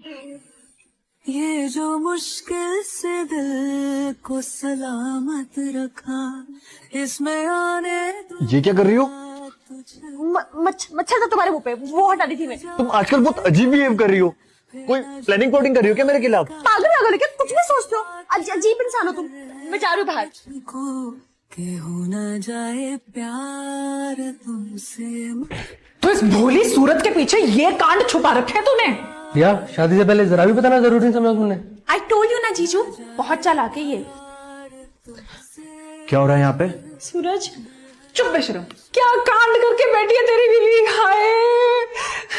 ये जो मुश्किल से दिल को सलामत रखा, इसमें आने ये क्या कर रही हो? मच्छर था तुम्हारे मुंह पे, वो हटा दी थी मैं। तुम आजकल बहुत अजीब बिहेव कर रही हो। कोई प्लानिंग प्लॉटिंग कर रही हो क्या मेरे खिलाफ? पागल पागल है क्या? कुछ भी सोचते हो, अजीब इंसान हो तुम। मैं जा रही हूँ बाहर। को के हो न जाए प्यार तुमसे। तो इस भोली सूरत के पीछे ये कांड छुपा रखे तूने? या शादी से पहले जरा भी बताना जरूरी नहीं समझा तुमने? आई टोल्ड यू ना जीजू, बहुत चालाक है ये। क्या हो रहा है यहाँ पे? सूरज चुप बेशरम, क्या कांड करके बैठी है तेरी बीवी? हाय,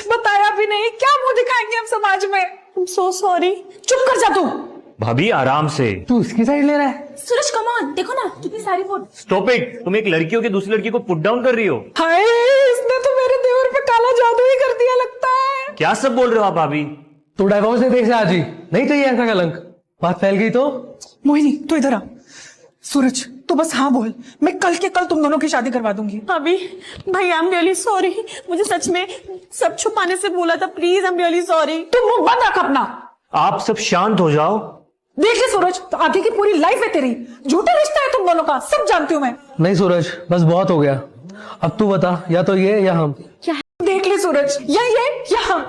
बताया भी नहीं, क्या मुंह दिखाएंगे हम समाज में? I am so sorry. चुप कर जा तू। भाभी आराम से। तू उसकी साइड ले रहा है? सूरज कम ऑन, देखो ना कितनी सारी फोटो। Stop it. तुम एक लड़की हो के दूसरी लड़की को पुट डाउन कर रही हो। हाय, इसने तो मेरे देवर पे काला जादू ही कर दिया लगता है। क्या सब बोल रहे हो आप भाभी? तो डाइवोर्स दे से आज ही, नहीं चाहिए ऐसा कलंक। बात फैल गई तो? मोहिनी तू इधर आ। सूरज तो बस हाँ बोल, मैं कल के कल तुम दोनों की शादी करवा दूंगी। अभी भाई आई एम रियली सॉरी, मुझे सच में सब छुपाने से बोला था, please I am really sorry. तुम मुंह बंद रख अपना। आप सब शांत हो जाओ। देख ले सूरज, तो आगे की पूरी लाइफ है तेरी, झूठा रिश्ता है तुम दोनों का, सब जानती हूँ मैं। नहीं सूरज, बस बहुत हो गया। अब तू बता, या तो ये या हम। देख ले सूरज, या ये या हम।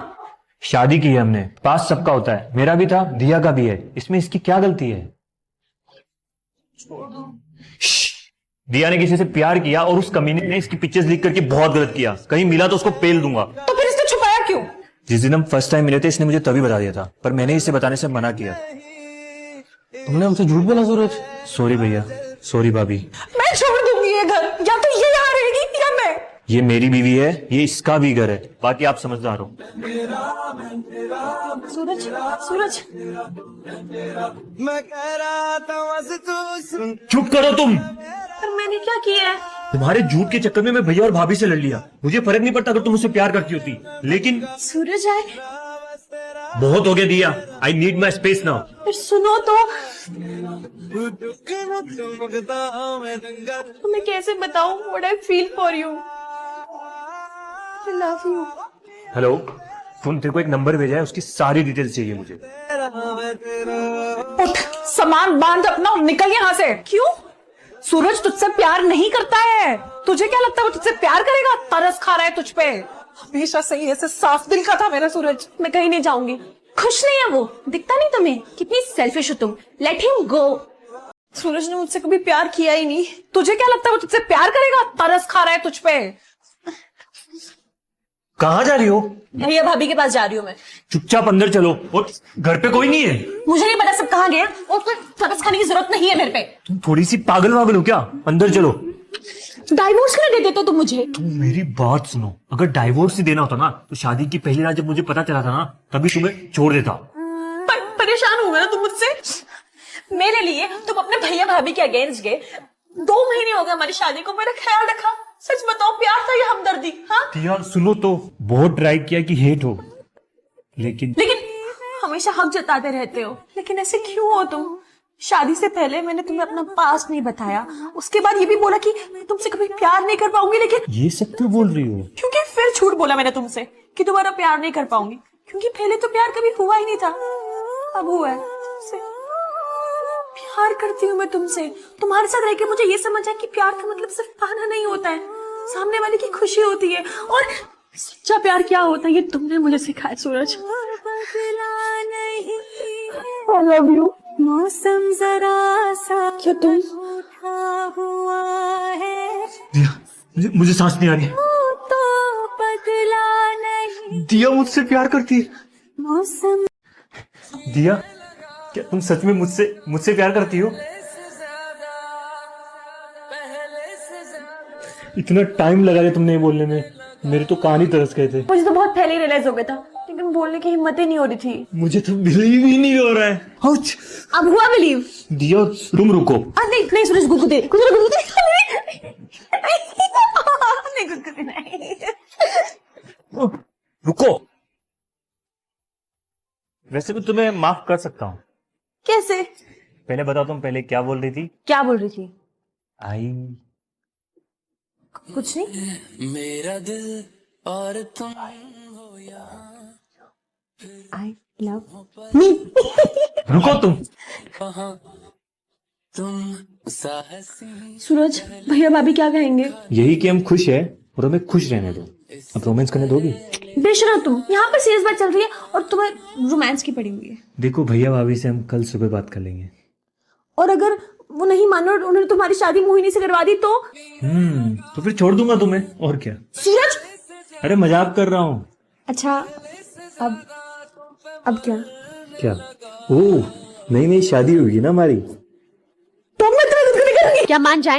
शादी की है हमने, पास सबका होता है, मेरा भी था, दिया का भी है, इसमें इसकी क्या गलती है? दिया ने किसी से प्यार किया और उस कमीने ने इसकी पिक्चर्स लीक करके बहुत गलत किया। कहीं मिला तो उसको पेल दूंगा। तो फिर इसने छुपाया क्यों? जिस दिन हम फर्स्ट टाइम मिले थे इसने मुझे तभी बता दिया था, पर मैंने इसे बताने से मना किया। तुमने हमसे झूठ बोला सूरज? सॉरी भैया, सॉरी भाभी। मैं छोड़ दूंगी ये घर, या तो ये यहाँ रहेगी या मैं। ये मेरी बीवी है, ये इसका भी घर है, बाकी आप समझदार हो। सूरज सूरज मैं कह रहा था बस तू सुन। चुप करो तुम। पर मैंने क्या किया है? तुम्हारे झूठ के चक्कर में मैं भैया और भाभी से लड़ लिया। मुझे फर्क नहीं पड़ता अगर तुम मुझसे प्यार करती होती, लेकिन सूरज आए, बहुत हो गया दिया। I need my space now. फिर सुनो तो, तुम्हें कैसे बताऊं what I feel for you. I love you. Hello, सुन, तेरे को एक नंबर भेजा है, उसकी सारी डिटेल्स चाहिए मुझे। उठ, सामान बांध अपना और निकल यहाँ से। क्यों? सूरज तुझसे प्यार नहीं करता है। तुझे क्या लगता है वो तुझसे प्यार करेगा? तरस खा रहा है तुझ पे। हमेशा सही ऐसे साफ दिल का था मेरा सूरज। मैं कहीं नहीं जाऊंगी। खुश नहीं है वो, दिखता नहीं तुम्हें? कितनी सेल्फिश हो तुम। Let him go. सूरज ने मुझसे कभी प्यार किया ही नहीं। तुझे क्या लगता है वो तुझसे प्यार करेगा? तरस खा रहा है तुझ पे। कहाँ जा रही हो? भैया भाभी के पास जा रही हूँ मैं। चुपचाप अंदर चलो, और घर पे कोई नहीं है। मुझे नहीं पता सब कहाँ गए, और फिर तरस खाने की जरूरत नहीं है मेरे पे। तुम थोड़ी सी पागल वागल हो क्या? अंदर चलो। डाइवोर्स क्यों दे देते हो तुम मुझे? तुम मेरी बात सुनो, अगर डाइवोर्स ही देना होता ना तो शादी की पहली रात जब मुझे पता चला था ना तभी तुम्हें छोड़ देता। परेशान हो गए ना तुम मुझसे। मेरे लिए तुम अपने भैया भाभी के अगेंस्ट गए। 2 महीने हो गए हमारी शादी को, मेरा ख्याल रखा। सच बताओ, प्यार था या हमदर्दी? हाँ दिया सुनो तो, बहुत ट्राई किया कि हेट हो, लेकिन हमेशा हक जताते रहते हो। लेकिन ऐसे क्यों हो तुम? शादी से पहले मैंने तुम्हें अपना पास्ट नहीं बताया, उसके बाद ये भी बोला कि मैं तुमसे कभी प्यार नहीं कर पाऊंगी। लेकिन ये सब क्यों बोल रही हो? क्योंकि फिर झूठ बोला मैंने तुमसे कि दोबारा प्यार नहीं कर पाऊंगी, क्योंकि पहले तो प्यार कभी हुआ ही नहीं था, अब हुआ है। प्यार करती हूँ मैं तुमसे। तुम्हारे साथ रहकर मुझे ये समझ आया कि प्यार का मतलब सिर्फ पाना नहीं होता है, सामने वाले की खुशी होती है। और सच्चा प्यार क्या होता है ये तुमने मुझे सिखाया सूरज। I love you। मौसम जरा सा क्या तुम? उठा हुआ है, दिया, मुझे सांस नहीं आ रही। तो बदला नहीं दिया मुझसे प्यार करती है। मौसम। दिया, क्या तुम सच में मुझसे प्यार करती हो? इतना टाइम लगा दिया तुमने ये बोलने में, मेरे तो कान ही तरस गए थे। मुझे तो बहुत पहले ही रियलाइज हो गया था, लेकिन बोलने की हिम्मत ही नहीं हो रही थी। मुझे तो बिलीव ही नहीं हो रहा है। आउच। अब हुआ बिलीव? दिया तुम रुको। नहीं नहीं सूरज, गुदगुदे गुदगुदे नहीं गुदगुदे नहीं। रुको। वैसे भी तुम्हें माफ कर सकता हूँ। कैसे? पहले बताओ, तुम पहले क्या बोल रही थी? क्या बोल रही थी? आई कुछ नहीं। मेरा दिल और तुम हो यहाँ। I love me. रुको तुम। सूरज, भैया भाभी क्या कहेंगे? यही कि हम खुश है और हमें खुश रहने दो। अब रोमांस करने दोगी? बेशरम तुम, यहाँ पर सीरियस बात चल रही है और तुम्हें रोमांस की पड़ी हुई है। देखो भैया भाभी से हम कल सुबह बात कर लेंगे। और अगर वो नहीं मानो और उन्होंने तुम्हारी शादी मोहिनी से करवा दी तो? तो फिर छोड़ दूंगा तुम्हें, और क्या। सूरज, अरे मजाक कर रहा हूँ। अच्छा अब क्या? क्या? ओह, नई नई शादी हुई ना हमारी। तो मैं तुम्हें क्या मान जाएंगे?